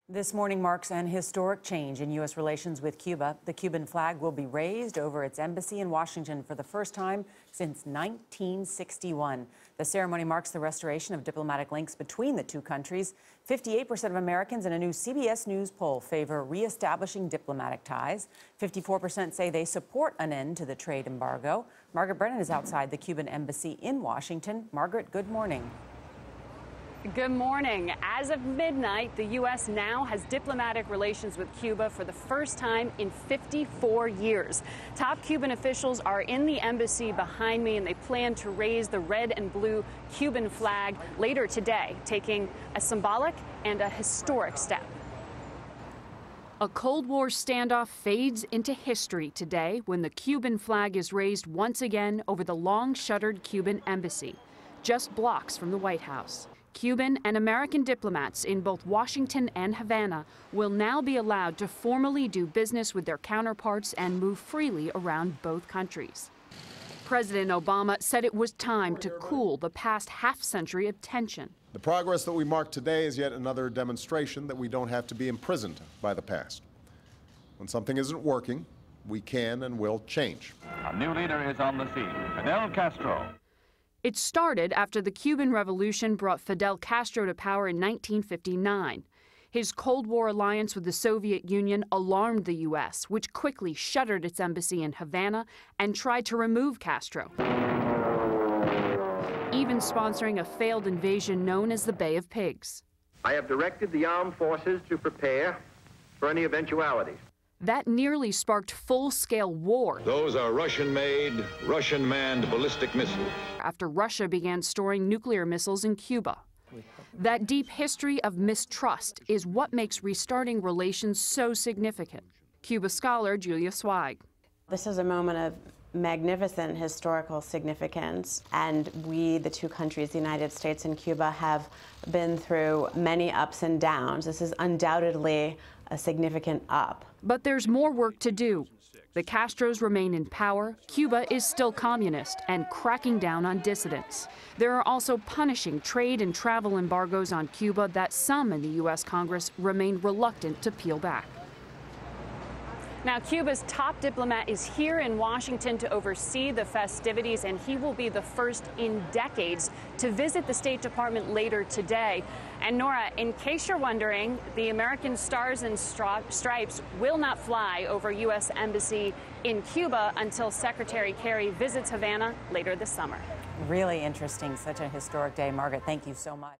This morning marks an historic change in U.S. relations with Cuba. The Cuban flag will be raised over its embassy in Washington for the first time since 1961. The ceremony marks the restoration of diplomatic links between the two countries. 58% of Americans in a new CBS News poll favor reestablishing diplomatic ties. 54% say they support an end to the trade embargo. Margaret Brennan is outside the Cuban embassy in Washington. Margaret, good morning. Good morning. As of midnight, the U.S. now has diplomatic relations with Cuba for the first time in 54 years. Top Cuban officials are in the embassy behind me, and they plan to raise the red and blue Cuban flag later today, taking a symbolic and a historic step. A Cold War standoff fades into history today when the Cuban flag is raised once again over the long-shuttered Cuban embassy, just blocks from the White House. Cuban and American diplomats in both Washington and Havana will now be allowed to formally do business with their counterparts and move freely around both countries. President Obama said it was time to cool the past half-century of tension. The progress that we mark today is yet another demonstration that we don't have to be imprisoned by the past. When something isn't working, we can and will change. A new leader is on the scene, Fidel Castro. It started after the Cuban Revolution brought Fidel Castro to power in 1959. His Cold War alliance with the Soviet Union alarmed the U.S., which quickly shuttered its embassy in Havana and tried to remove Castro, even sponsoring a failed invasion known as the Bay of Pigs. I have directed the armed forces to prepare for any eventualities. That nearly sparked full-scale war. Those are Russian-made, Russian-manned ballistic missiles. After Russia began storing nuclear missiles in Cuba. That deep history of mistrust is what makes restarting relations so significant. Cuba scholar Julia Zweig. This is a moment of magnificent historical significance, and we, the two countries, the United States and Cuba, have been through many ups and downs. This is undoubtedly a significant up. But there's more work to do. The Castros remain in power, Cuba is still communist and cracking down on dissidents. There are also punishing trade and travel embargoes on Cuba that some in the U.S. Congress remain reluctant to peel back. Now, Cuba's top diplomat is here in Washington to oversee the festivities, and he will be the first in decades to visit the State Department later today. And Nora, in case you're wondering, the American Stars and Stripes will not fly over U.S. Embassy in Cuba until Secretary Kerry visits Havana later this summer. Really interesting. Such a historic day. Margaret, thank you so much.